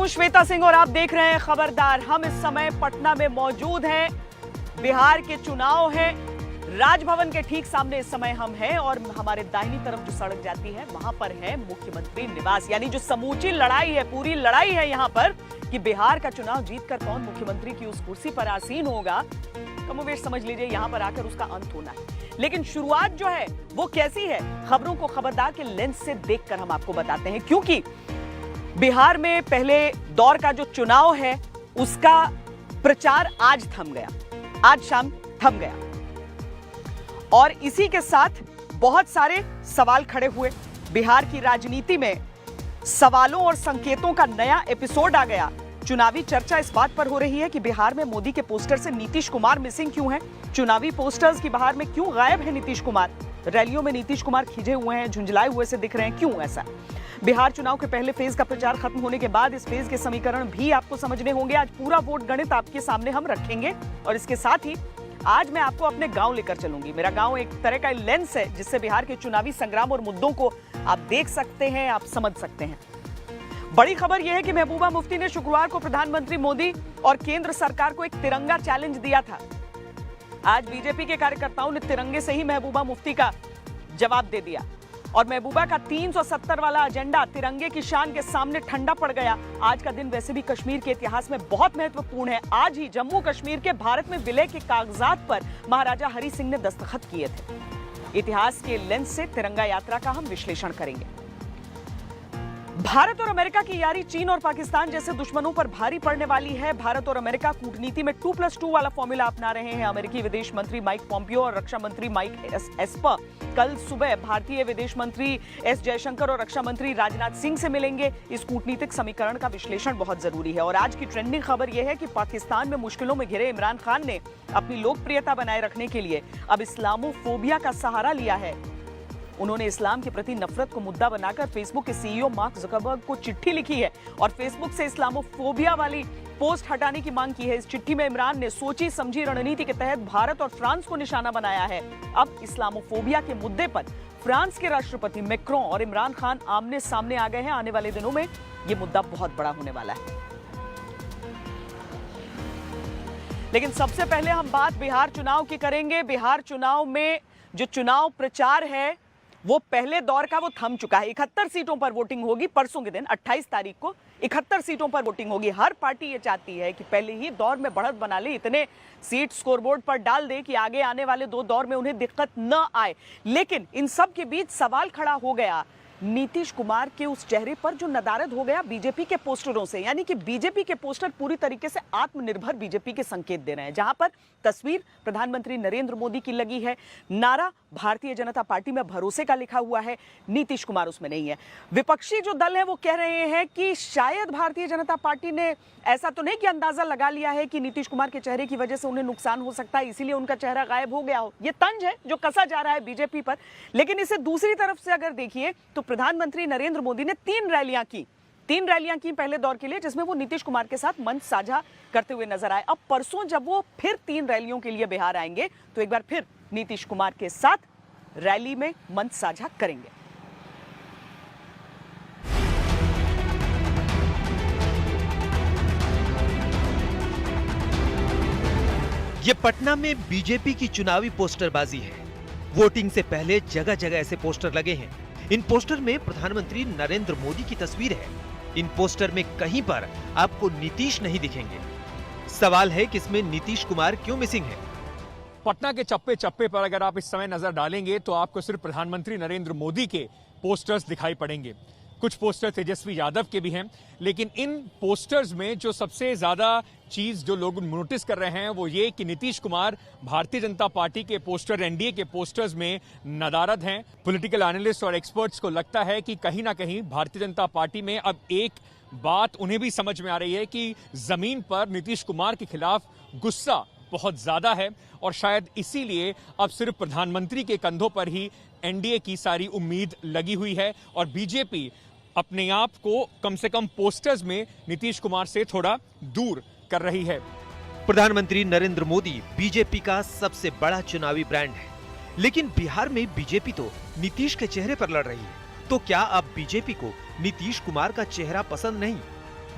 हूं श्वेता सिंह और आप देख रहे हैं खबरदार। हम इस समय पटना में मौजूद हैं। बिहार के चुनाव हैं। राजभवन के ठीक सामने इस समय हम हैं और हमारे दाहिनी तरफ जो सड़क जाती है वहां पर है मुख्यमंत्री निवास। यानी जो समूची लड़ाई है, पूरी लड़ाई है यहां पर कि बिहार का चुनाव जीतकर कौन मुख्यमंत्री की उस कुर्सी पर आसीन होगा, कमोबेश समझ लीजिए यहां पर आकर उसका अंत होना है। लेकिन शुरुआत जो है वो कैसी है, खबरों को खबरदार के लेंस से देखकर हम आपको बताते हैं। क्योंकि बिहार में पहले दौर का जो चुनाव है उसका प्रचार आज थम गया, आज शाम थम गया और इसी के साथ बहुत सारे सवाल खड़े हुए। बिहार की राजनीति में सवालों और संकेतों का नया एपिसोड आ गया। चुनावी चर्चा इस बात पर हो रही है कि बिहार में मोदी के पोस्टर से नीतीश कुमार मिसिंग क्यों है। चुनावी पोस्टर्स की बिहार में क्यों गायब है नीतीश कुमार। रैलियों में नीतीश कुमार खिंचे हुए हैं, झुंझलाए हुए से दिख रहे हैं, क्यों ऐसा। बिहार चुनाव के पहले फेज का प्रचार खत्म होने के बाद इस फेज के समीकरण भी आपको समझने होंगे। आज पूरा वोट गणित आपके सामने हम रखेंगे और इसके साथ ही आज मैं आपको अपने गांव लेकर चलूंगी। मेरा गांव एक तरह का लेंस है जिससे बिहार के चुनावी संग्राम और मुद्दों को आप देख सकते हैं, आप समझ सकते हैं। बड़ी खबर यह है कि महबूबा मुफ्ती ने शुक्रवार को प्रधानमंत्री मोदी और केंद्र सरकार को एक तिरंगा चैलेंज दिया था। आज बीजेपी के कार्यकर्ताओं ने तिरंगे से ही महबूबा मुफ्ती का जवाब दे दिया और महबूबा का 370 वाला एजेंडा तिरंगे की शान के सामने ठंडा पड़ गया। आज का दिन वैसे भी कश्मीर के इतिहास में बहुत महत्वपूर्ण है। आज ही जम्मू कश्मीर के भारत में विलय के कागजात पर महाराजा हरि सिंह ने दस्तखत किए थे। इतिहास के लेंस से तिरंगा यात्रा का हम विश्लेषण करेंगे। भारत और अमेरिका की यारी चीन और पाकिस्तान जैसे दुश्मनों पर भारी पड़ने वाली है। भारत और अमेरिका कूटनीति में 2+2 वाला फॉर्मूला अपना रहे हैं। अमेरिकी विदेश मंत्री माइक पॉम्पियो और रक्षा मंत्री माइक एस्पर कल सुबह भारतीय विदेश मंत्री एस जयशंकर और रक्षा मंत्री राजनाथ सिंह से मिलेंगे। इस कूटनीतिक समीकरण का विश्लेषण बहुत जरूरी है। और आज की ट्रेंडिंग खबर यह है कि पाकिस्तान में मुश्किलों में घिरे इमरान खान ने अपनी लोकप्रियता बनाए रखने के लिए अब इस्लामोफोबिया का सहारा लिया है। उन्होंने इस्लाम के प्रति नफरत को मुद्दा बनाकर फेसबुक के सीईओ मार्क जुकरबर्ग को चिट्ठी लिखी है और फेसबुक से इस्लामोफोबिया वाली पोस्ट हटाने की मांग की है। इस चिट्ठी में इमरान ने सोची समझी रणनीति के तहत भारत और फ्रांस को निशाना बनाया है। अब इस्लामोफोबिया के मुद्दे पर फ्रांस के राष्ट्रपति मैक्रों और इमरान खान आमने सामने आ गए हैं। आने वाले दिनों में यह मुद्दा बहुत बड़ा होने वाला है। लेकिन सबसे पहले हम बात बिहार चुनाव की करेंगे। बिहार चुनाव में जो चुनाव प्रचार है वो पहले दौर का वो थम चुका है। 71 सीटों पर वोटिंग होगी परसों के दिन 28 तारीख को 71 सीटों पर वोटिंग होगी। हर पार्टी ये चाहती है कि पहले ही दौर में बढ़त बना ले, इतने सीट स्कोरबोर्ड पर डाल दे कि आगे आने वाले 2 दौर में उन्हें दिक्कत न आए। लेकिन इन सब के बीच सवाल खड़ा हो गया नीतीश कुमार के उस चेहरे पर जो नदारद हो गया बीजेपी के पोस्टरों से। यानी कि बीजेपी के पोस्टर पूरी तरीके से आत्मनिर्भर बीजेपी के संकेत दे रहे हैं। जहां पर तस्वीर प्रधानमंत्री नरेंद्र मोदी की लगी है, नारा भारतीय जनता पार्टी में भरोसे का लिखा हुआ है, नीतीश कुमार उसमें नहीं है। विपक्षी जो दल है वो कह रहे हैं कि शायद भारतीय जनता पार्टी ने ऐसा तो नहीं कि अंदाजा लगा लिया है कि नीतीश कुमार के चेहरे की वजह से उन्हें नुकसान हो सकता है, इसीलिए उनका चेहरा गायब हो गया हो। ये तंज है जो कसा जा रहा है बीजेपी पर। लेकिन इसे दूसरी तरफ से अगर देखिए तो प्रधानमंत्री नरेंद्र मोदी ने 3 रैलियां की पहले दौर के लिए, जिसमें वो नीतीश कुमार के साथ मंच साझा करते हुए नजर आए। अब परसों जब वो फिर 3 रैलियों के लिए बिहार आएंगे तो एक बार फिर नीतीश कुमार के साथ रैली में मंच साझा करेंगे। ये पटना में बीजेपी की चुनावी पोस्टरबाजी है। वोटिंग से पहले जगह जगह ऐसे पोस्टर लगे हैं। इन पोस्टर में प्रधानमंत्री नरेंद्र मोदी की तस्वीर है। इन पोस्टर में कहीं पर आपको नीतीश नहीं दिखेंगे। सवाल है कि इसमें नीतीश कुमार क्यों मिसिंग है। पटना के चप्पे चप्पे पर अगर आप इस समय नजर डालेंगे तो आपको सिर्फ प्रधानमंत्री नरेंद्र मोदी के पोस्टर्स दिखाई पड़ेंगे। कुछ पोस्टर तेजस्वी यादव के भी हैं, लेकिन इन पोस्टर्स में जो सबसे ज्यादा चीज जो लोग नोटिस कर रहे हैं वो ये कि नीतीश कुमार भारतीय जनता पार्टी के पोस्टर, एनडीए के पोस्टर्स में नदारद हैं। पॉलिटिकल एनालिस्ट और एक्सपर्ट्स को लगता है कि कहीं ना कहीं भारतीय जनता पार्टी में अब एक बात उन्हें भी समझ में आ रही है कि जमीन पर नीतीश कुमार के खिलाफ गुस्सा बहुत ज्यादा है और शायद इसीलिए अब सिर्फ प्रधानमंत्री के कंधों पर ही एनडीए की सारी उम्मीद लगी हुई है और बीजेपी अपने आप को कम से कम पोस्टर्स में नीतीश कुमार से थोड़ा दूर कर रही है। प्रधानमंत्री नरेंद्र मोदी बीजेपी का सबसे बड़ा चुनावी ब्रांड है, लेकिन बिहार में बीजेपी तो नीतीश के चेहरे पर लड़ रही है। तो क्या अब बीजेपी को नीतीश कुमार का चेहरा पसंद नहीं?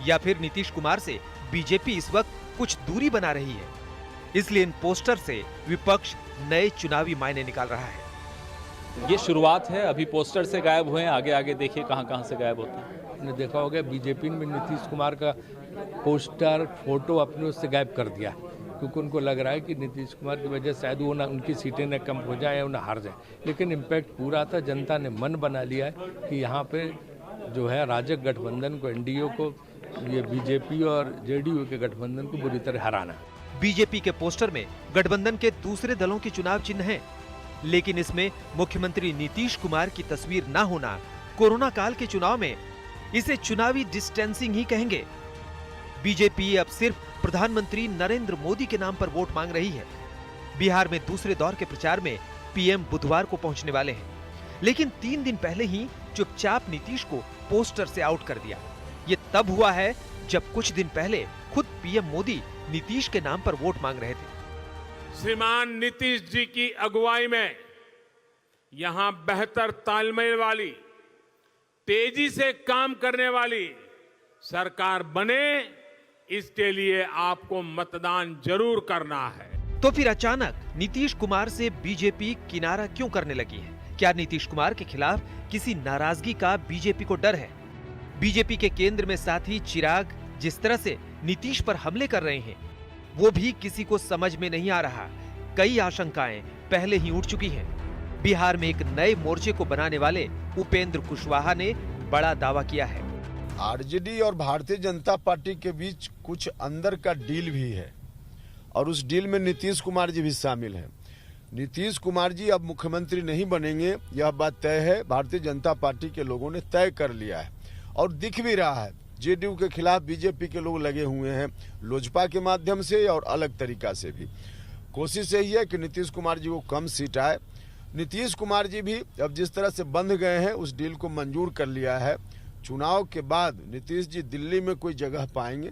या फिर नीतीश कुमार से बीजेपी इस वक्त कुछ दूरी बना रही है? इसलिए इन पोस्टर से विपक्ष नए चुनावी मायने निकाल रहा है। ये शुरुआत है, अभी पोस्टर से गायब हुए हैं, आगे आगे देखिए कहां से गायब होते हैं। आपने देखा होगा बीजेपी में नीतीश कुमार का पोस्टर फोटो अपने उससे गायब कर दिया, क्योंकि उनको लग रहा है कि नीतीश कुमार की वजह से शायद वो ना उनकी सीटें न कम हो जाए या उन्हें हार जाए। लेकिन इम्पैक्ट पूरा था, जनता ने मन बना लिया है कि यहाँ पे जो है राजग गठबंधन को, एनडीए को, ये बीजेपी और जेडीयू के गठबंधन को बुरी तरह हराना। बीजेपी के पोस्टर में गठबंधन के दूसरे दलों के चुनाव चिन्ह हैं, लेकिन इसमें मुख्यमंत्री नीतीश कुमार की तस्वीर न होना कोरोना काल के चुनाव में इसे चुनावी डिस्टेंसिंग ही कहेंगे। बीजेपी अब सिर्फ प्रधानमंत्री नरेंद्र मोदी के नाम पर वोट मांग रही है। बिहार में दूसरे दौर के प्रचार में पीएम बुधवार को पहुंचने वाले हैं, लेकिन 3 दिन पहले ही चुपचाप नीतीश को पोस्टर से आउट कर दिया। ये तब हुआ है जब कुछ दिन पहले खुद पीएम मोदी नीतीश के नाम पर वोट मांग रहे थे। श्रीमान नीतीश जी की अगुवाई में यहां बेहतर तालमेल वाली, तेजी से काम करने वाली सरकार बने, इसके लिए आपको मतदान जरूर करना है। तो फिर अचानक नीतीश कुमार से बीजेपी किनारा क्यों करने लगी है? क्या नीतीश कुमार के खिलाफ किसी नाराजगी का बीजेपी को डर है? बीजेपी के केंद्र में साथी चिराग जिस तरह से नीतीश पर हमले कर रहे हैं, वो भी किसी को समझ में नहीं आ रहा। कई आशंकाएं पहले ही उठ चुकी हैं। बिहार में एक नए मोर्चे को बनाने वाले उपेंद्र कुशवाहा ने बड़ा दावा किया है। आरजेडी और भारतीय जनता पार्टी के बीच कुछ अंदर का डील भी है और उस डील में नीतीश कुमार जी भी शामिल हैं। नीतीश कुमार जी अब मुख्यमंत्री नहीं बनेंगे, यह बात तय है। भारतीय जनता पार्टी के लोगों ने तय कर लिया है और दिख भी रहा है। जेडीयू के खिलाफ बीजेपी के लोग लगे हुए हैं, लोजपा के माध्यम से और अलग तरीका से भी। कोशिश यही है कि नीतीश कुमार जी को कम सीट आए। नीतीश कुमार जी भी अब जिस तरह से बंध गए हैं, उस डील को मंजूर कर लिया है। चुनाव के बाद नीतीश जी दिल्ली में कोई जगह पाएंगे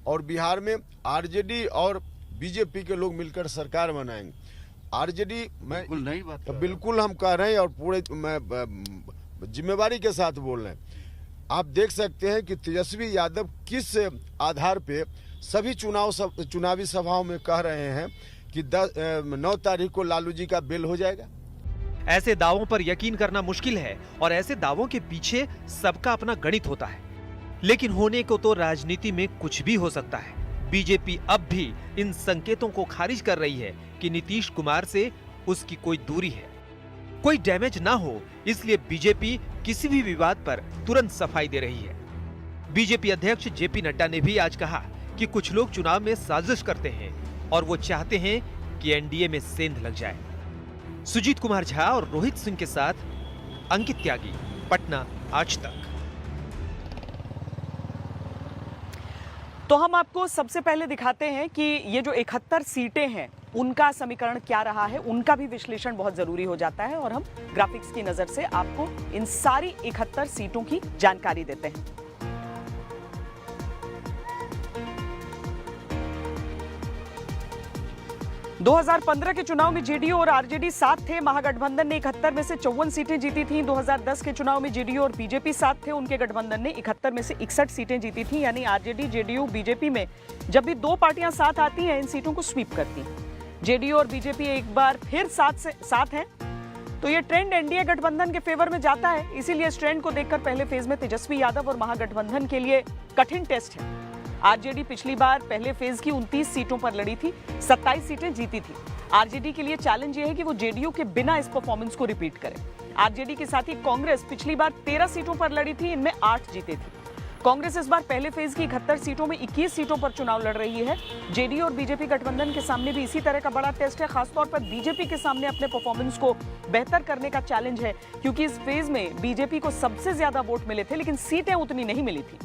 और बिहार में आरजेडी और बीजेपी के लोग मिलकर सरकार बनाएंगे। आरजेडी बिल्कुल हम कह रहे हैं और पूरे जिम्मेवारी के साथ बोल रहे हैं। आप देख सकते हैं कि तेजस्वी यादव किस आधार पे सभी चुनावी सभाओं में कह रहे हैं कि 9 तारीख को लालू जी का बिल हो जाएगा। ऐसे दावों पर यकीन करना मुश्किल है और ऐसे दावों के पीछे सबका अपना गणित होता है, लेकिन होने को तो राजनीति में कुछ भी हो सकता है। बीजेपी अब भी इन संकेतों को खारिज कर रही है कि नीतीश कुमार से उसकी कोई दूरी है। कोई डैमेज ना हो, इसलिए बीजेपी किसी भी विवाद पर तुरंत सफाई दे रही है। बीजेपी अध्यक्ष जेपी नड्डा ने भी आज कहा कि कुछ लोग चुनाव में साजिश करते हैं और वो चाहते हैं कि एनडीए में सेंध लग जाए। सुजीत कुमार झा और रोहित सिंह के साथ अंकित त्यागी, पटना आज तक। तो हम आपको सबसे पहले दिखाते हैं कि ये जो 71 सीटें हैं उनका समीकरण क्या रहा है, उनका भी विश्लेषण बहुत जरूरी हो जाता है और हम ग्राफिक्स की नजर से आपको इन सारी 71 सीटों की जानकारी देते हैं। दो 2015 के चुनाव में जेडीयू और आरजेडी साथ थे। महागठबंधन ने 71 में से 54 सीटें जीती थीं। 2010 के चुनाव में जेडीयू और बीजेपी साथ थे, उनके गठबंधन ने 71 में से 61 सीटें जीती थीं। यानी आरजेडी, जेडीयू, बीजेपी में जब भी 2 पार्टियां साथ आती हैं, इन सीटों को स्वीप करती हैं। जेडीयू और बीजेपी एक बार फिर साथ हैं, तो ये ट्रेंड एनडीए गठबंधन के फेवर में जाता है। इसीलिए इस ट्रेंड को देखकर पहले फेज में तेजस्वी यादव और महागठबंधन के लिए कठिन टेस्ट है। आरजेडी पिछली बार पहले फेज की 29 सीटों पर लड़ी थी, 27 सीटें जीती थी। आरजेडी के लिए चैलेंज ये है कि वो जेडीयू के बिना इस परफॉर्मेंस को रिपीट करे। आरजेडी के साथ ही कांग्रेस पिछली बार 13 सीटों पर लड़ी थी, इनमें 8 जीते थी। कांग्रेस इस बार पहले फेज की 71 सीटों में 21 सीटों पर चुनाव लड़ रही है। जेडीयू और बीजेपी गठबंधन के सामने भी इसी तरह का बड़ा टेस्ट है। खासतौर पर बीजेपी के सामने अपने परफॉर्मेंस को बेहतर करने का चैलेंज है, क्योंकि इस फेज में बीजेपी को सबसे ज्यादा वोट मिले थे, लेकिन सीटें उतनी नहीं मिली थी।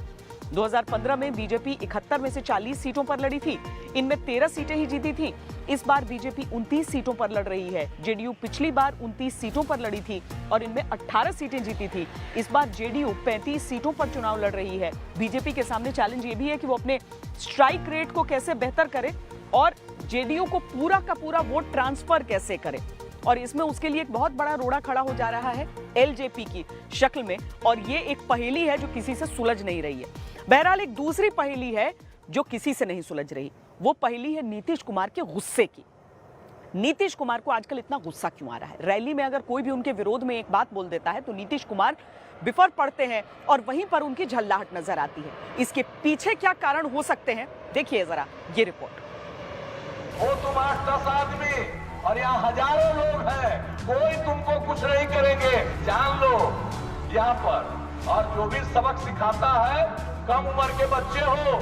2015 में बीजेपी 71 में से 40 सीटों पर लड़ी थी, इनमें 13 सीटें ही जीती थी। इस बार बीजेपी 29 सीटों पर लड़ रही है। जेडीयू पिछली बार 29 सीटों पर लड़ी थी और इनमें 18 सीटें जीती थी। इस बार जेडीयू 35 सीटों पर चुनाव लड़ रही है। बीजेपी के सामने चैलेंज ये भी है कि वो अपने स्ट्राइक रेट को कैसे बेहतर करे और जेडीयू को पूरा का पूरा वोट ट्रांसफर कैसे करे, और इसमें उसके लिए एक बहुत बड़ा रोड़ा खड़ा हो जा रहा है एलजेपी की शक्ल में, और ये एक पहेली है जो किसी से सुलझ नहीं रही है। बहरहाल एक दूसरी पहेली है जो किसी से नहीं सुलझ रही। वो पहेली है नीतीश कुमार के गुस्से की। नीतीश कुमार को आजकल इतना गुस्सा क्यों आ रहा है? रैली में अगर कोई भी उनके विरोध में एक बात बोल देता है तो नीतीश कुमार बिफर पड़ते हैं और वहीं पर उनकी झल्लाहट नजर आती है। इसके पीछे क्या कारण हो सकते हैं, देखिए जरा ये रिपोर्ट। हो तुम 8-10 आदमी और यहाँ हजारों लोग हैं, कोई तुमको कुछ नहीं करेंगे, जान लो। यहाँ पर और जो भी सबक सिखाता है, कम उम्र के बच्चे हो,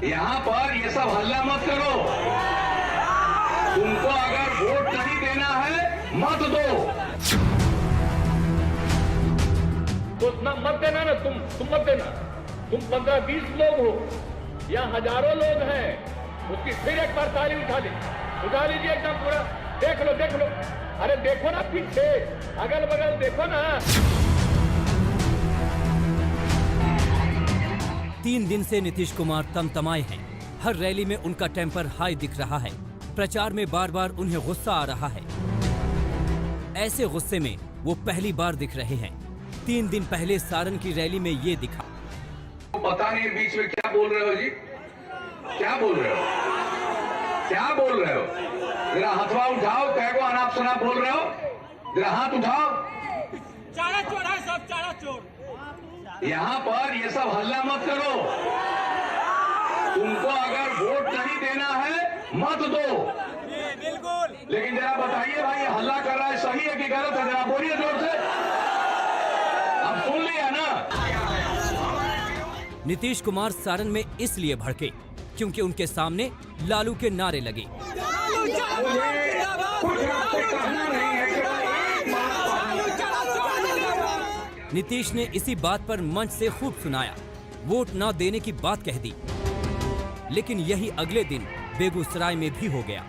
यहाँ पर ये सब हल्ला मत करो। तुमको अगर वोट नहीं देना है, मत दो। तो ना मत देना ना, तुम मत देना। तुम 15-20 लोग हो, यहाँ हजारों लोग हैं, उसकी फिर एक बार ताली उठा लीजिए एकदम पूरा। देख लो, अरे देखो ना पीछे, अगल बगल देखो ना। 3 दिन से नीतीश कुमार तमतमाए हैं। हर रैली में उनका टेम्पर हाई दिख रहा है। प्रचार में बार बार उन्हें गुस्सा आ रहा है। ऐसे गुस्से में वो पहली बार दिख रहे हैं। 3 दिन पहले सारण की रैली में ये दिखा। पता नहीं बीच में क्या बोल रहे हो जी, क्या बोल रहे हो? जरा हथवा उठाओ, कैगो अनाप शनाप बोल रहे हो, जरा हाथ उठाओ। चारा चोर है सब, चारा चोर। यहाँ पर ये सब हल्ला मत करो। तुमको अगर वोट नहीं देना है, मत दो। बिल्कुल। लेकिन जरा बताइए भाई, ये हल्ला कर रहा है सही है कि गलत है? जरा बोलिए जोर से। अब सुन लिया ना। नीतीश कुमार सारण में इसलिए भड़के क्योंकि उनके सामने लालू के नारे लगे। नीतीश ने इसी बात पर मंच से खूब सुनाया, वोट न देने की बात कह दी। लेकिन यही अगले दिन बेगूसराय में भी हो गया।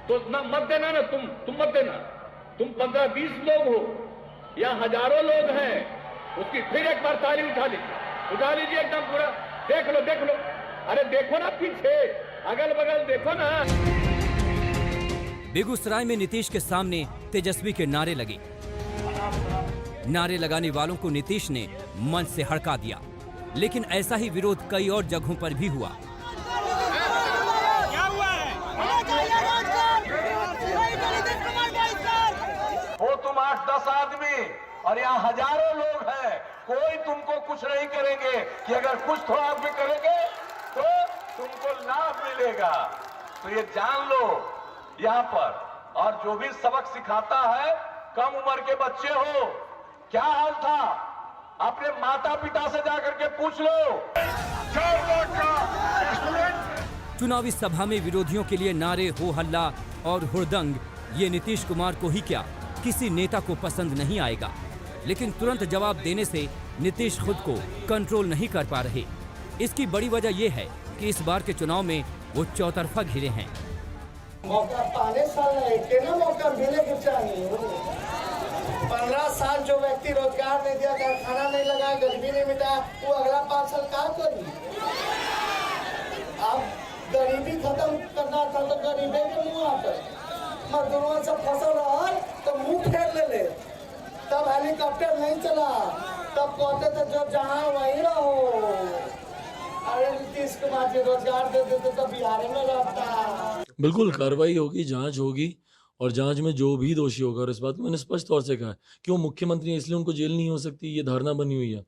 तो ना मत देना ना, तुम मत देना। तुम 15-20 लोग हो, यहाँ हजारों लोग हैं, उसकी फिर एक बार ताली उठा लीजिए एकदम पूरा। देख लो, अरे देखो ना पीछे, अगल बगल देखो ना। बेगूसराय में नीतीश के सामने तेजस्वी के नारे लगे। नारे लगाने वालों को नीतीश ने मंच से हड़का दिया। लेकिन ऐसा ही विरोध कई और जगहों पर भी हुआ। क्या हुआ है? हो तुम 8-10 आदमी और यहाँ हजारों लोग हैं, कोई तुमको कुछ नहीं करेंगे कि अगर कुछ तो आप भी करेंगे तो तुमको लाभ मिलेगा। तो ये जान लो। यहाँ पर और जो भी सबक सिखाता है, कम उम्र के बच्चे हो, क्या हाल था अपने माता पिता से जाकर के पूछ लो। चुनावी सभा में विरोधियों के लिए नारे, हो हल्ला और हुड़दंग, ये नीतीश कुमार को ही क्या किसी नेता को पसंद नहीं आएगा। लेकिन तुरंत जवाब देने से नीतीश खुद को कंट्रोल नहीं कर पा रहे। इसकी बड़ी वजह यह है कि इस बार के चुनाव में वो चौतरफा घिरे हैं। मौका पाने साल ना मौका मिले के चाहिए। 15 साल जो व्यक्ति रोजगार नहीं दिया, कारखाना नहीं लगाया, गरीबी नहीं मिटाया, वो अगला 5 साल क्या करी? अब गरीबी खत्म करना था तो गरीबी के मुँह आकर मजदूरों से फसल रहा तो मुंह फेर ले। तब हेलीकॉप्टर नहीं चला, तब कहते थे जो जहाँ वहीं रहो। अरे नीतीश कुमार जी रोजगार दे देते तो बिहार में रहता। बिल्कुल कार्रवाई होगी, जांच होगी और जांच में जो भी दोषी होगा, और इस बात को मैंने स्पष्ट तौर से कहा है। क्यों मुख्यमंत्री है इसलिए उनको जेल नहीं हो सकती, ये धारणा बनी हुई है।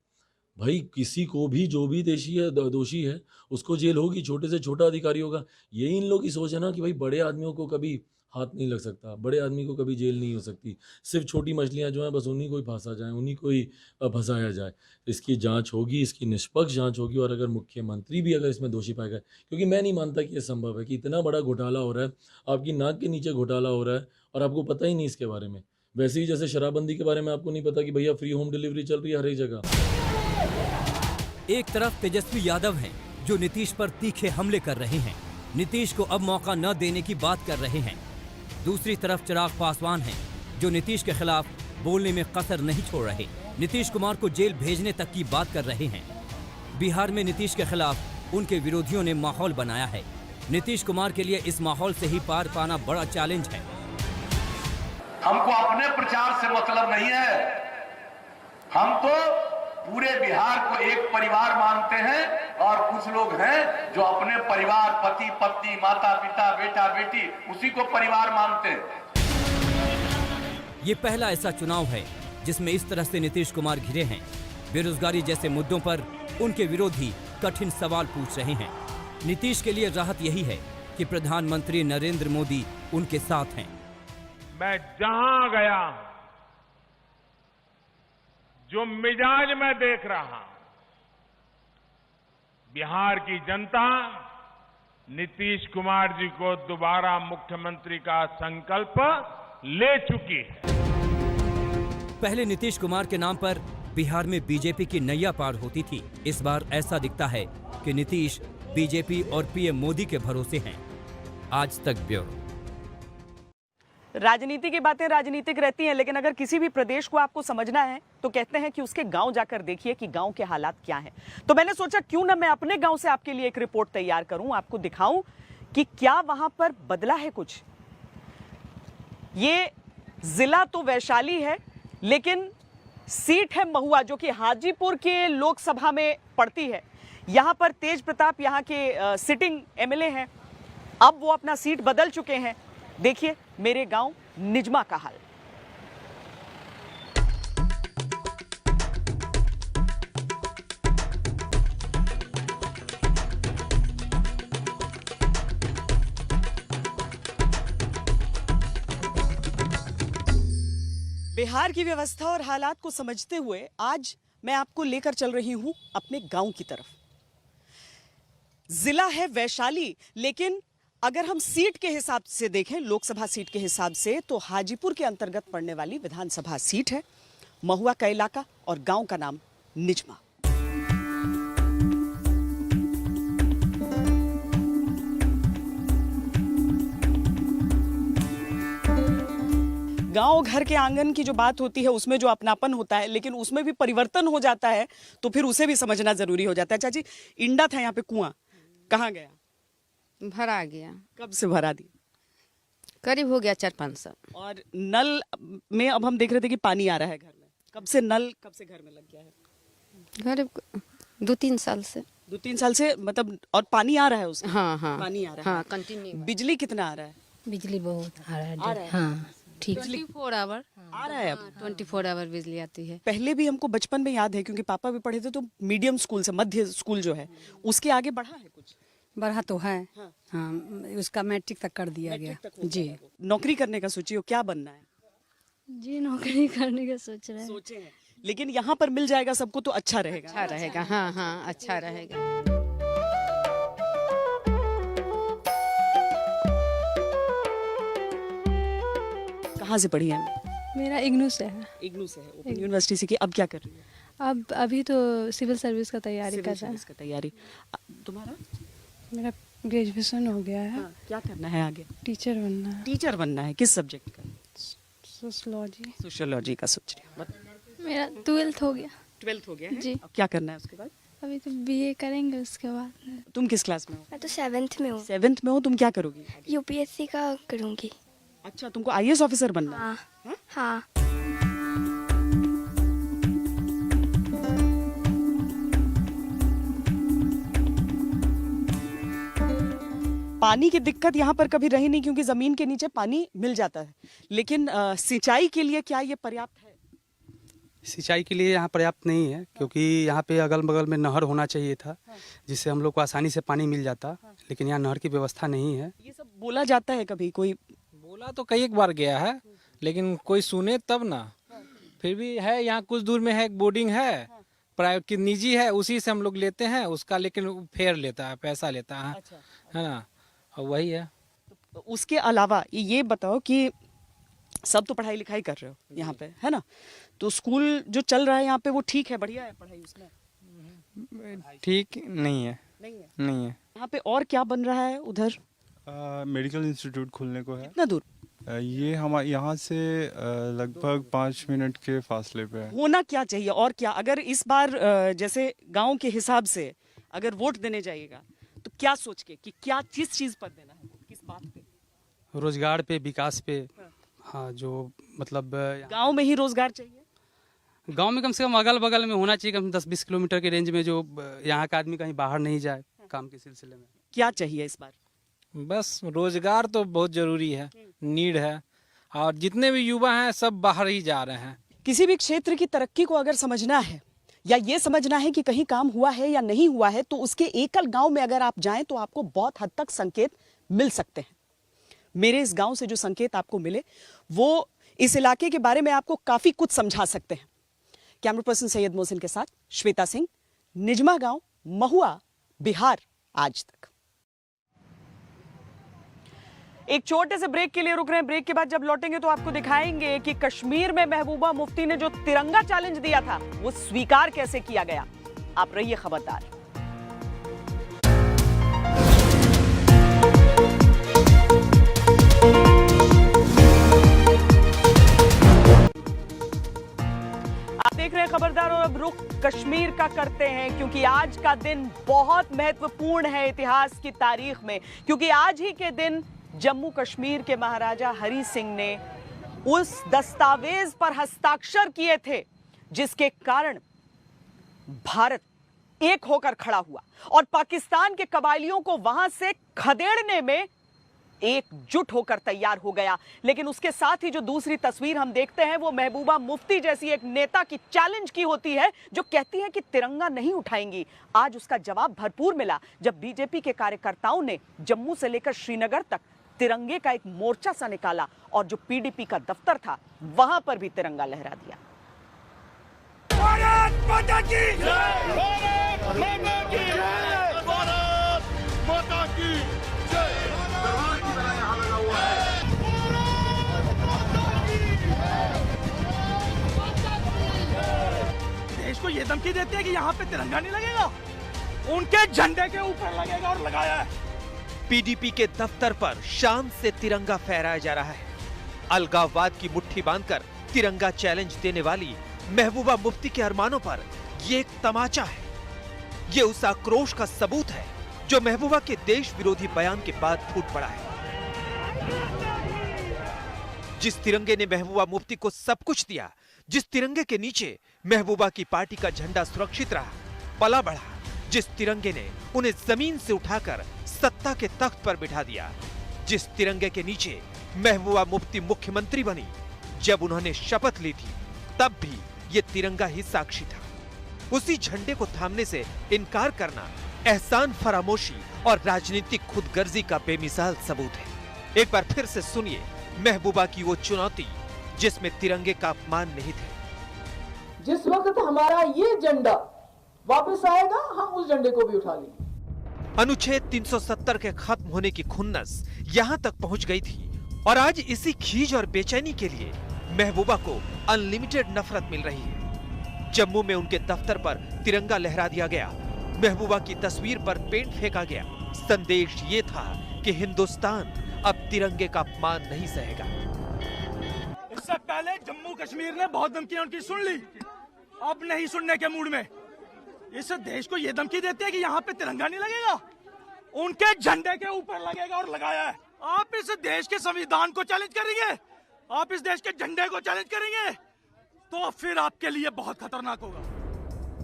भाई किसी को भी जो भी दोषी है उसको जेल होगी, छोटे से छोटा अधिकारी होगा। यही इन लोगों की सोच है ना कि भाई बड़े आदमियों को कभी हाथ नहीं लग सकता, बड़े आदमी को कभी जेल नहीं हो सकती, सिर्फ छोटी मछलियां जो हैं बस उन्हीं को ही फांसा जाए, उन्हीं को ही फंसाया जाए। इसकी जांच होगी, इसकी निष्पक्ष जांच होगी। और अगर मुख्यमंत्री भी अगर इसमें दोषी पाया गया, क्योंकि मैं नहीं मानता कि ये संभव है कि इतना बड़ा घोटाला हो रहा है, आपकी नाक के नीचे घोटाला हो रहा है और आपको पता ही नहीं इसके बारे में। वैसे ही जैसे शराबबंदी के बारे में आपको नहीं पता कि भैया फ्री होम डिलीवरी चल रही है हर एक जगह। एक तरफ तेजस्वी यादव हैं जो नीतीश पर तीखे हमले कर रहे हैं, नीतीश को अब मौका न देने की बात कर रहे हैं। दूसरी तरफ चिराग पासवान हैं जो नीतीश के खिलाफ बोलने में कसर नहीं छोड़ रहे, नीतीश कुमार को जेल भेजने तक की बात कर रहे हैं। बिहार में नीतीश के खिलाफ उनके विरोधियों ने माहौल बनाया है। नीतीश कुमार के लिए इस माहौल से ही पार पाना बड़ा चैलेंज है। हमको अपने प्रचार से मतलब नहीं है, हम तो पूरे बिहार को एक परिवार मानते हैं और कुछ लोग हैं जो अपने परिवार, पति पत्नी, माता पिता, बेटा बेटी, उसी को परिवार मानते हैं। ये पहला ऐसा चुनाव है जिसमें इस तरह से नीतीश कुमार घिरे हैं। बेरोजगारी जैसे मुद्दों पर उनके विरोधी कठिन सवाल पूछ रहे हैं। नीतीश के लिए राहत यही है कि प्रधानमंत्री नरेंद्र मोदी उनके साथ हैं। मैं जहां गया जो मिजाज मैं देख रहा, बिहार की जनता नीतीश कुमार जी को दोबारा मुख्यमंत्री का संकल्प ले चुकी है। पहले नीतीश कुमार के नाम पर बिहार में बीजेपी की नैया पार होती थी। इस बार ऐसा दिखता है कि नीतीश बीजेपी और पीएम मोदी के भरोसे हैं। आज तक ब्यूरो। राजनीति की बातें राजनीतिक रहती हैं, लेकिन अगर किसी भी प्रदेश को आपको समझना है तो कहते हैं कि उसके गांव जाकर देखिए कि गांव के हालात क्या हैं। तो मैंने सोचा क्यों ना मैं अपने गांव से आपके लिए एक रिपोर्ट तैयार करूं, आपको दिखाऊं कि क्या वहां पर बदला है कुछ। ये जिला तो वैशाली है, लेकिन सीट है महुआ, जो कि हाजीपुर के लोकसभा में पड़ती है। यहां पर तेज प्रताप यहां के सिटिंग एमएलए हैं। अब वो अपना सीट बदल चुके हैं। देखिए मेरे गांव निजमा का हाल। बिहार की व्यवस्था और हालात को समझते हुए आज मैं आपको लेकर चल रही हूं अपने गांव की तरफ। जिला है वैशाली, लेकिन अगर हम सीट के हिसाब से देखें, लोकसभा सीट के हिसाब से, तो हाजीपुर के अंतर्गत पड़ने वाली विधानसभा सीट है। महुआ का इलाका और गांव का नाम निजमा। गांव घर के आंगन की जो बात होती है उसमें जो अपनापन होता है, लेकिन उसमें भी परिवर्तन हो जाता है तो फिर उसे भी समझना जरूरी हो जाता है। चाची, इंडा था यहाँ पे, कुआं कहाँ गया? भरा गया। कब से भरा दी? करीब हो गया 4-5 साल। और नल में अब हम देख रहे थे कि पानी आ रहा है घर में। कब से नल कब से घर में लग गया है? घर 2-3 साल से। 2-3 साल से मतलब, और पानी आ रहा है उसमें? हाँ हाँ पानी आ रहा हाँ, है कंटिन्यू। बिजली कितना आ रहा है? बिजली बहुत आ रहा आ रहा है। है। हाँ ठीक। 24 आवर आ रहा है अब। 24 आवर बिजली आती है। पहले भी हमको बचपन में याद है, क्योंकि पापा भी पढ़े थे, तो मीडियम स्कूल से मध्य स्कूल जो है उसके आगे बढ़ा है कुछ? बढ़ा तो है। हाँ, उसका मैट्रिक तक कर दिया गया जी। नौकरी करने का सोचिए, क्या बनना है? जी नौकरी करने का सोच रहे हैं। सोचे हैं, लेकिन यहाँ पर मिल जाएगा सबको तो अच्छा रहेगा। अच्छा रहेगा। हाँ हाँ अच्छा रहेगा। कहाँ से पढ़ी है? मेरा इग्नू से है। इग्नू से है, ओपन यूनिवर्सिटी से। की अब क्या कर रही है? अब अभी तो सिविल सर्विस का तैयारी कर रहा है। का तैयारी। तुम्हारा? मेरा ग्रेजुएशन हो गया है। क्या करना है आगे? टीचर बनना है। टीचर बनना है, किस सब्जेक्ट का? सोशियोलॉजी। सोशियोलॉजी का सोच रही हूँ। मेरा 12th हो गया। 12th हो गया है? जी। अब क्या करना है उसके बाद? अभी तो बीए करेंगे उसके बाद। तुम किस क्लास में हो? मैं तो 7th में हूँ। 7th में हो। तुम क्या करोगी? यूपीएससी का करूँगी। अच्छा, तुमको आईएएस ऑफिसर बनना है? हाँ हाँ। पानी की दिक्कत यहाँ पर कभी रही नहीं, क्योंकि जमीन के नीचे पानी मिल जाता है, लेकिन सिंचाई के लिए क्या ये पर्याप्त है? सिंचाई के लिए यहाँ पर्याप्त नहीं है, क्योंकि यहाँ पे अगल बगल में नहर होना चाहिए था, जिससे हम लोग को आसानी से पानी मिल जाता, लेकिन यहाँ नहर की व्यवस्था नहीं है। ये सब बोला जाता है, कभी कोई बोला तो कई एक बार गया है, लेकिन कोई सुने तब ना। फिर भी है, यहाँ कुछ दूर में है एक बोर्डिंग है, प्राइवेट की निजी है, उसी से हम लोग लेते हैं उसका, लेकिन फेयर लेता है, पैसा लेता है। अच्छा। है ना, और वही है। तो उसके अलावा ये बताओ कि सब तो पढ़ाई लिखाई कर रहे हो यहाँ पे, है ना, तो स्कूल जो चल रहा है यहाँ पे वो ठीक है, बढ़िया है पढ़ाई उसमें? ठीक नहीं है। नहीं है। यहाँ पे और क्या बन रहा है उधर? मेडिकल इंस्टीट्यूट खुलने को है। कितना दूर? ये हमारे यहाँ से लगभग 5 मिनट के फासले पे है। होना क्या चाहिए और क्या, अगर इस बार जैसे गांव के हिसाब से अगर वोट देने जाइएगा तो क्या सोच के कि क्या किस चीज पर देना है, किस बात पे? रोजगार पे, विकास पे। हाँ, जो मतलब गांव में ही रोजगार चाहिए। गांव में कम से कम अगल बगल में होना चाहिए, कम 10-20 किलोमीटर के रेंज में, जो यहाँ का आदमी कहीं बाहर नहीं जाए काम के सिलसिले में। क्या चाहिए इस बार? बस रोजगार तो बहुत जरूरी है, नीड है, और जितने भी युवा हैं सब बाहर ही जा रहे हैं। किसी भी क्षेत्र की तरक्की को अगर समझना है या ये समझना है कि कहीं काम हुआ है या नहीं हुआ है, तो उसके एकल गांव में अगर आप जाएं तो आपको बहुत हद तक संकेत मिल सकते हैं। मेरे इस गांव से जो संकेत आपको मिले वो इस इलाके के बारे में आपको काफी कुछ समझा सकते हैं। कैमरा पर्सन सैयद मोहसिन के साथ श्वेता सिंह, निजमा गांव, महुआ, बिहार आज तक। एक छोटे से ब्रेक के लिए रुक रहे हैं। ब्रेक के बाद जब लौटेंगे तो आपको दिखाएंगे कि कश्मीर में महबूबा मुफ्ती ने जो तिरंगा चैलेंज दिया था वो स्वीकार कैसे किया गया। आप रहिए खबरदार। आप देख रहे हैं खबरदार और अब रुख कश्मीर का करते हैं, क्योंकि आज का दिन बहुत महत्वपूर्ण है इतिहास की तारीख में, क्योंकि आज ही के दिन जम्मू कश्मीर के महाराजा हरि सिंह ने उस दस्तावेज पर हस्ताक्षर किए थे जिसके कारण भारत एक होकर खड़ा हुआ और पाकिस्तान के कबायलियों को वहां से खदेड़ने में एकजुट होकर तैयार हो गया। लेकिन उसके साथ ही जो दूसरी तस्वीर हम देखते हैं वो महबूबा मुफ्ती जैसी एक नेता की चैलेंज की होती है, जो कहती है कि तिरंगा नहीं उठाएंगी। आज उसका जवाब भरपूर मिला जब बीजेपी के कार्यकर्ताओं ने जम्मू से लेकर श्रीनगर तक तिरंगे का एक मोर्चा सा निकाला और जो पीडीपी का दफ्तर था वहां पर भी तिरंगा लहरा दिया। भारत माता की जय, भारत माता की जय, भारत माता की जय। देश को ये धमकी देते हैं कि यहाँ पे तिरंगा नहीं लगेगा, उनके झंडे के ऊपर लगेगा और लगाया है। पीडीपी के दफ्तर पर शान से तिरंगा फहराया जा रहा है। अलगाववाद की मुट्ठी बांधकर तिरंगा चैलेंज देने वाली महबूबा मुफ्ती के अरमानों पर ये एक तमाचा है। ये उस आक्रोश का सबूत है जो महबूबा के देश विरोधी बयान के बाद फूट पड़ा है। जिस तिरंगे ने महबूबा मुफ्ती को सब कुछ दिया, जिस तिरंगे के नीचे महबूबा की पार्टी का झंडा सुरक्षित रहा, पला बढ़ा, जिस तिरंगे ने उन्हें जमीन से उठाकर सत्ता के तख्त पर बिठा दिया, जिस तिरंगे के नीचे महबूबा मुफ्ती मुख्यमंत्री बनी, जब उन्होंने शपथ ली थी तब भी ये तिरंगा ही साक्षी था। उसी झंडे को थामने से इनकार करना एहसान फरामोशी और राजनीतिक खुदगर्जी का बेमिसाल सबूत है। एक बार फिर से सुनिए महबूबा की वो चुनौती जिसमें तिरंगे का अपमान नहीं थे। जिस वक्त हमारा ये झंडा वापस आएगा हम उस झंडे को भी उठा लेंगे। अनुच्छेद 370 के खत्म होने की खुन्नस यहाँ तक पहुँच गई थी और आज इसी खीज और बेचैनी के लिए महबूबा को अनलिमिटेड नफरत मिल रही है। जम्मू में उनके दफ्तर पर तिरंगा लहरा दिया गया, महबूबा की तस्वीर पर पेंट फेंका गया। संदेश ये था कि हिंदुस्तान अब तिरंगे का अपमान नहीं सहेगा। इससे पहले जम्मू कश्मीर ने बहुत धमकियां उनकी सुन ली, अब नहीं सुनने के मूड में इस देश को ये धमकी देते हैं कि यहाँ पे तिरंगा नहीं लगेगा, उनके झंडे के ऊपर लगेगा और लगाया है। आप इस देश के संविधान को चैलेंज करेंगे, आप इस देश के झंडे को चैलेंज करेंगे तो फिर आपके लिए बहुत खतरनाक होगा।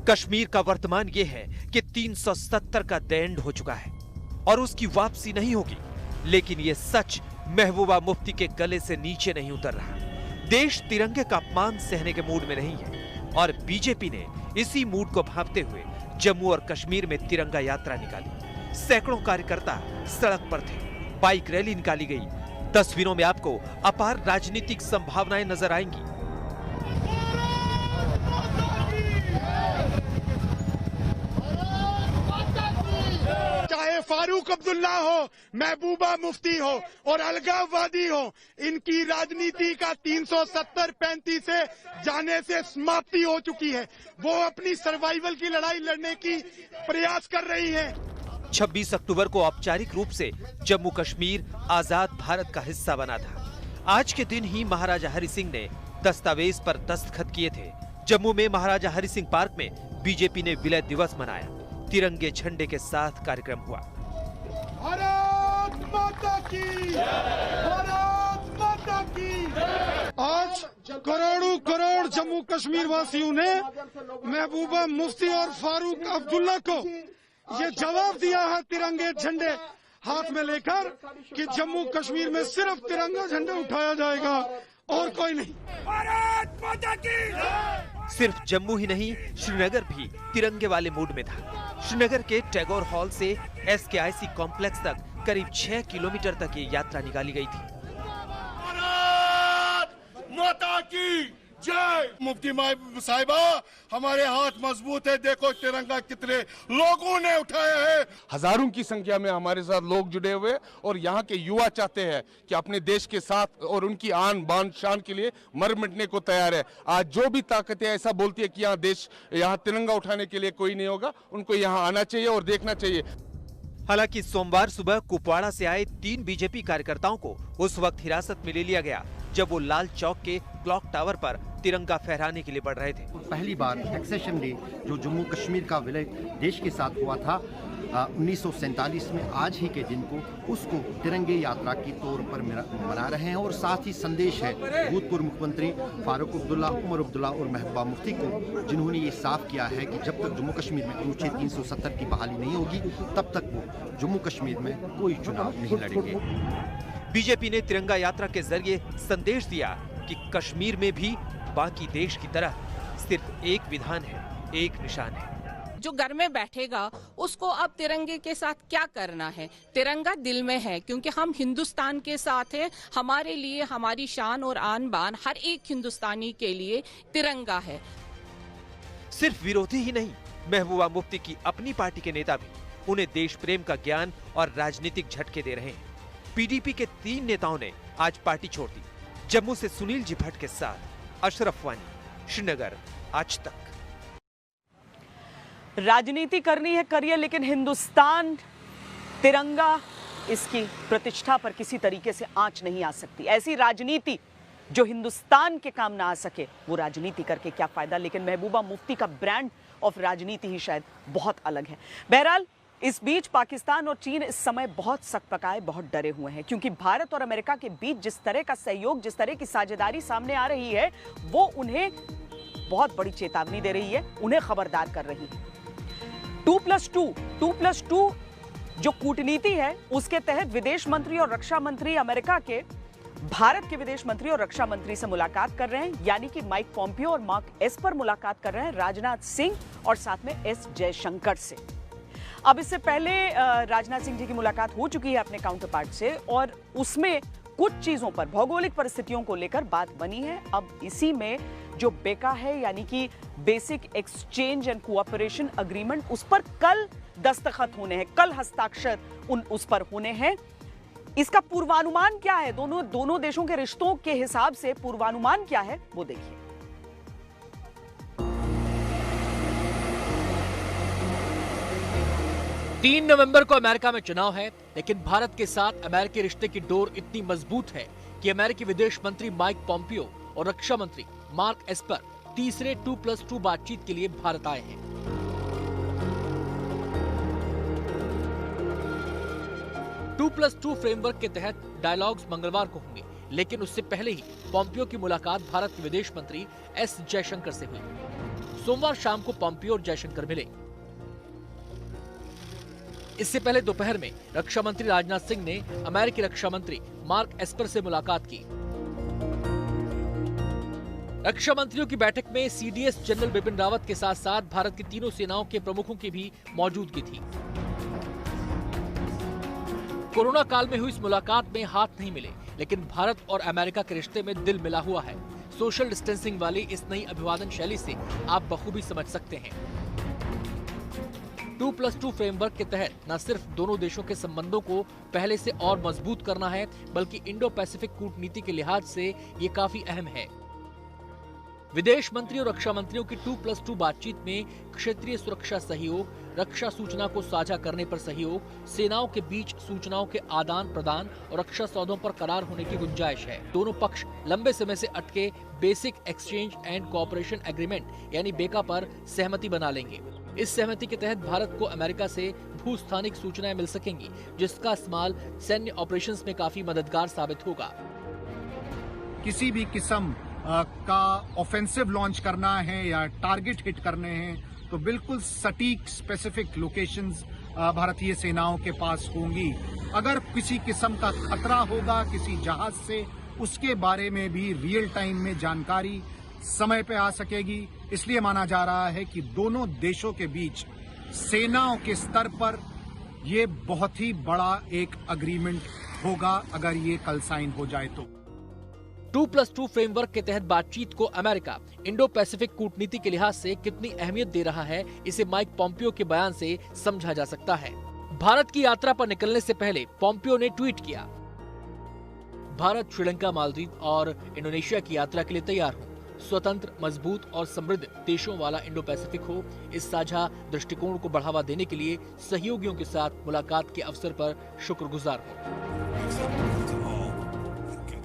कश्मीर का वर्तमान ये है कि 370 का द एंड हो चुका है और उसकी वापसी नहीं होगी, लेकिन ये सच महबूबा मुफ्ती के गले से नीचे नहीं उतर रहा। देश तिरंगे का अपमान सहने के मूड में नहीं है और बीजेपी ने इसी मूड को भांपते हुए जम्मू और कश्मीर में तिरंगा यात्रा निकाली। सैकड़ों कार्यकर्ता सड़क पर थे, बाइक रैली निकाली गई। तस्वीरों में आपको अपार राजनीतिक संभावनाएं नजर आएंगी। चाहे फारूक अब्दुल्ला हो, महबूबा मुफ्ती हो और अलगाववादी हो, इनकी राजनीति का 370-35 से जाने से समाप्ति हो चुकी है। वो अपनी सर्वाइवल की लड़ाई लड़ने की प्रयास कर रही है। 26 अक्टूबर को औपचारिक रूप से जम्मू कश्मीर आजाद भारत का हिस्सा बना था। आज के दिन ही महाराजा हरि सिंह ने दस्तावेज पर दस्तखत किए थे। जम्मू में महाराजा हरि सिंह पार्क में बीजेपी ने विलय दिवस मनाया। तिरंगे झंडे के साथ कार्यक्रम हुआ। भारत माता की, भारत माता की। आज करोड़ों करोड़ जम्मू कश्मीर वासियों ने महबूबा मुफ्ती और फारूक अब्दुल्ला को ये जवाब दिया है तिरंगे झंडे हाथ में लेकर कि जम्मू कश्मीर में सिर्फ तिरंगा झंडा उठाया जाएगा और कोई नहीं। भारत माता की। सिर्फ जम्मू ही नहीं, श्रीनगर भी तिरंगे वाले मूड में था। श्रीनगर के टैगोर हॉल से SKIC कॉम्प्लेक्स तक करीब 6 किलोमीटर तक ये यात्रा निकाली गई थी। माता की जय। मुफ्ती साहिबा, हमारे हाथ मजबूत है, देखो तिरंगा कितने लोगों ने उठाया है। हजारों की संख्या में हमारे साथ लोग जुड़े हुए और यहाँ के युवा चाहते हैं कि अपने देश के साथ और उनकी आन बान शान के लिए मर मिटने को तैयार है। आज जो भी ताकतें ऐसा बोलती है कि यहाँ तिरंगा उठाने के लिए कोई नहीं होगा, उनको यहाँ आना चाहिए और देखना चाहिए। हालांकि सोमवार सुबह कुपवाड़ा से आए 3 बीजेपी कार्यकर्ताओं को उस वक्त हिरासत में ले लिया गया जब वो लाल चौक के क्लॉक टावर पर तिरंगा फहराने के लिए बढ़ रहे थे। पहली बार एक्सेशन डे जो जम्मू कश्मीर का विलय देश के साथ हुआ था 1947 में, आज ही के दिन को उसको तिरंगे यात्रा की तौर पर मना रहे हैं। और साथ ही संदेश है भूतपूर्व मुख्यमंत्री फारूक अब्दुल्ला, उमर अब्दुल्ला और महबूबा मुफ्ती को, जिन्होंने ये साफ किया है कि जब तक जम्मू कश्मीर में अनुच्छेद 370 की बहाली नहीं होगी तब तक वो जम्मू कश्मीर में कोई चुनाव नहीं लड़ेंगे। बीजेपी ने तिरंगा यात्रा के जरिए संदेश दिया कि कश्मीर में भी बाकी देश की तरह सिर्फ एक विधान है, एक निशान है। जो घर में बैठेगा उसको अब तिरंगे के साथ क्या करना है? तिरंगा दिल में है, क्योंकि हम हिंदुस्तान के साथ हैं। हमारे लिए हमारी शान और आन बान हर एक हिंदुस्तानी के लिए तिरंगा है। सिर्फ विरोधी ही नहीं, महबूबा मुफ्ती की अपनी पार्टी के नेता भी उन्हें देश प्रेम का ज्ञान और राजनीतिक झटके दे रहे हैं। PDP के 3 नेताओं ने आज पार्टी छोड़ दी। जम्मू से सुनील जी भट्ट के साथ अशरफ वानी, श्रीनगर, आज तक। राजनीति करनी है करिए, लेकिन हिंदुस्तान तिरंगा इसकी प्रतिष्ठा पर किसी तरीके से आंच नहीं आ सकती। ऐसी राजनीति जो हिंदुस्तान के काम ना आ सके, वो राजनीति करके क्या फायदा। लेकिन महबूबा मुफ्ती का ब्रांड ऑफ राजनीति ही शायद बहुत अलग है। बहरहाल इस बीच पाकिस्तान और चीन इस समय बहुत सकपकाए, बहुत डरे हुए हैं, क्योंकि भारत और अमेरिका के बीच जिस तरह का सहयोग, जिस तरह की साझेदारी सामने आ रही है, वो उन्हें बहुत बड़ी चेतावनी दे रही है, उन्हें खबरदार कर रही है। 2+2 जो कूटनीति है, उसके तहत विदेश मंत्री और रक्षा मंत्री अमेरिका के भारत के विदेश मंत्री और रक्षा मंत्री से मुलाकात कर रहे हैं, यानी कि माइक पॉम्पियो और मार्क एस्पर मुलाकात कर रहे हैं राजनाथ सिंह और साथ में एस जयशंकर से। अब इससे पहले राजनाथ सिंह जी की मुलाकात हो चुकी है अपने काउंटर पार्ट से, और उसमें कुछ चीजों पर, भौगोलिक परिस्थितियों को लेकर बात बनी है। अब इसी में जो बेका है, यानी कि basic exchange and cooperation agreement, उस पर कल दस्तखत होने हैं, कल हस्ताक्षर उस पर होने हैं। इसका पूर्वानुमान क्या है, दोनों देशों के रिश्तों के हिसाब से पूर्वानुमान क्या है, वो देखिए। 3 नवंबर को अमेरिका में चुनाव है, लेकिन भारत के साथ अमेरिकी रिश्ते की डोर इतनी मजबूत है कि अमेरिकी विदेश मंत्री माइक पॉम्पियो और रक्षा मंत्री मार्क एस्पर तीसरे 2+2 बातचीत के लिए भारत आए हैं। टू प्लस टू फ्रेमवर्क के तहत डायलॉग्स मंगलवार को होंगे, लेकिन उससे पहले ही पॉम्पियो की मुलाकात भारत के विदेश मंत्री एस जयशंकर से हुई। सोमवार शाम को पॉम्पियो और जयशंकर मिले। इससे पहले दोपहर में रक्षा मंत्री राजनाथ सिंह ने अमेरिकी रक्षा मंत्री मार्क एस्पर से मुलाकात की। रक्षा मंत्रियों की बैठक में सीडीएस जनरल बिपिन रावत के साथ साथ भारत की तीनों सेनाओं के प्रमुखों की भी मौजूदगी थी। कोरोना काल में हुई इस मुलाकात में हाथ नहीं मिले, लेकिन भारत और अमेरिका के रिश्ते में दिल मिला हुआ है। सोशल डिस्टेंसिंग वाली इस नई अभिवादन शैली से आप बखूबी समझ सकते हैं। 2+2 फ्रेमवर्क के तहत न सिर्फ दोनों देशों के संबंधों को पहले से और मजबूत करना है, बल्कि इंडो पैसिफिक कूटनीति के लिहाज से ये काफी अहम है। विदेश मंत्री और रक्षा मंत्रियों की 2+2 बातचीत में क्षेत्रीय सुरक्षा सहयोग, रक्षा सूचना को साझा करने पर सहयोग, सेनाओं के बीच सूचनाओं के आदान प्रदान और रक्षा सौदों पर करार होने की गुंजाइश है। दोनों पक्ष लंबे समय से अटके basic exchange and cooperation agreement यानी बेका पर सहमति बना लेंगे। इस सहमति के तहत भारत को अमेरिका से भूस्थानिक सूचनाएं मिल सकेंगी, जिसका इस्तेमाल सैन्य ऑपरेशंस में काफी मददगार साबित होगा। किसी भी किस्म का ऑफेंसिव लॉन्च करना है या टारगेट हिट करने हैं तो बिल्कुल सटीक स्पेसिफिक लोकेशंस भारतीय सेनाओं के पास होंगी। अगर किसी किस्म का खतरा होगा किसी जहाज से, उसके बारे में भी रियल टाइम में जानकारी समय पे आ सकेगी। इसलिए माना जा रहा है कि दोनों देशों के बीच सेनाओं के स्तर पर ये बहुत ही बड़ा एक अग्रीमेंट होगा अगर ये कल साइन हो जाए तो। 2+2 फ्रेमवर्क के तहत बातचीत को अमेरिका इंडो पैसिफिक कूटनीति के लिहाज से कितनी अहमियत दे रहा है, इसे माइक पोम्पियो के बयान से समझा जा सकता है। भारत की यात्रा पर निकलने से पहले पोम्पियो ने ट्वीट किया, भारत, श्रीलंका, मालदीव और इंडोनेशिया की यात्रा के लिए तैयार हूँ। स्वतंत्र, मजबूत और समृद्ध देशों वाला इंडो पैसिफिक हो, इस साझा दृष्टिकोण को बढ़ावा देने के लिए सहयोगियों के साथ मुलाकात के अवसर पर शुक्रगुजार हूँ।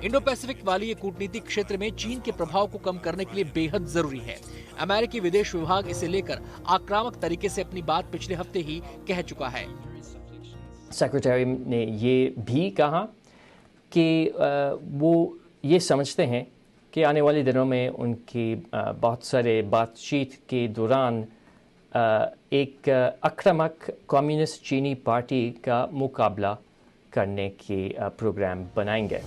इंडो पैसिफिक वाली ये कूटनीति क्षेत्र में चीन के प्रभाव को कम करने के लिए बेहद जरूरी है। अमेरिकी विदेश विभाग इसे लेकर आक्रामक तरीके से अपनी बात पिछले हफ्ते ही कह चुका है। सेक्रेटरी ने ये भी कहा कि वो ये समझते हैं कि आने वाले दिनों में उनकी बहुत सारे बातचीत के दौरान एक आक्रामक कम्युनिस्ट चीनी पार्टी का मुकाबला करने के प्रोग्राम बनाएंगे।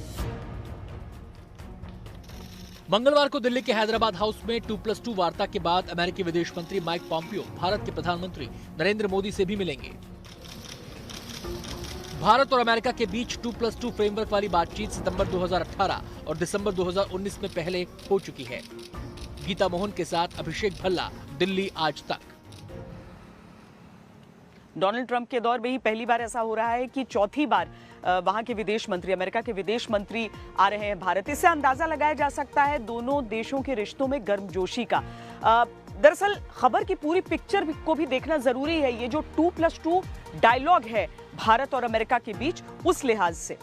मंगलवार को दिल्ली के हैदराबाद हाउस में 2+2 वार्ता के बाद अमेरिकी विदेश मंत्री माइक पोम्पियो भारत के प्रधानमंत्री नरेंद्र मोदी से भी मिलेंगे। भारत और अमेरिका के बीच 2+2 फ्रेमवर्क वाली बातचीत सितंबर 2018 और दिसंबर 2019 में पहले हो चुकी है। गीता मोहन के साथ अभिषेक भल्ला, दिल्ली आज तक। डोनाल्ड ट्रंप के दौर में ही पहली बार ऐसा हो रहा है कि चौथी बार वहां के विदेश मंत्री, अमेरिका के विदेश मंत्री आ रहे हैं भारत। इससे अंदाजा लगाया जा सकता है दोनों देशों के रिश्तों में गर्मजोशी का। दरअसल खबर की पूरी पिक्चर को भी देखना जरूरी है। ये जो 2+2 डायलॉग है भारत और अमेरिका के बीच, उस लिहाज से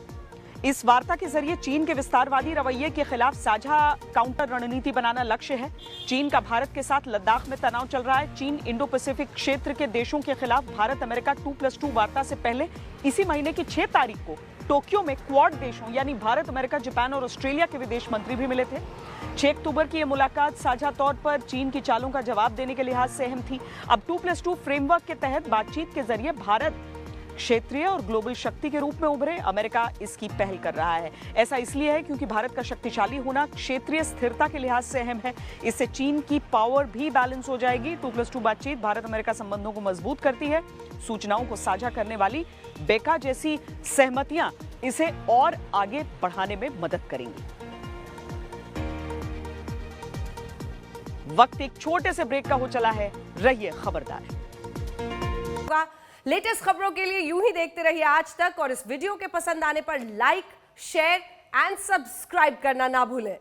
इस वार्ता के जरिए चीन के विस्तारवादी रवैये के खिलाफ साझा काउंटर रणनीति बनाना लक्ष्य है। चीन का भारत के साथ लद्दाख में तनाव चल रहा है। चीन इंडो पैसिफिक क्षेत्र के देशों के खिलाफ भारत अमेरिका 2+2 वार्ता से पहले इसी महीने की 6 तारीख को टोक्यो में क्वाड देशों यानी भारत, अमेरिका, जापान और ऑस्ट्रेलिया के विदेश मंत्री भी मिले थे। 6 अक्टूबर की यह मुलाकात साझा तौर पर चीन की चालों का जवाब देने के लिहाज से अहम थी। अब 2+2 फ्रेमवर्क के तहत बातचीत के जरिए भारत क्षेत्रीय और ग्लोबल शक्ति के रूप में उभरे। अमेरिका इसकी पहल कर रहा है। ऐसा इसलिए है क्योंकि भारत का शक्तिशाली होना क्षेत्रीय स्थिरता के लिहाज से अहम है। इससे चीन की पावर भी बैलेंस हो जाएगी। 2+2 बातचीत भारत अमेरिका संबंधों को मजबूत करती है। सूचनाओं को साझा करने वाली बेका जैसी सहमतियां इसे और आगे बढ़ाने में मदद करेंगी। वक्त एक छोटे से ब्रेक का हो चला है, रहिए खबरदार। लेटेस्ट खबरों के लिए यूं ही देखते रहिए आज तक, और इस वीडियो के पसंद आने पर लाइक, शेयर एंड सब्सक्राइब करना ना भूलें।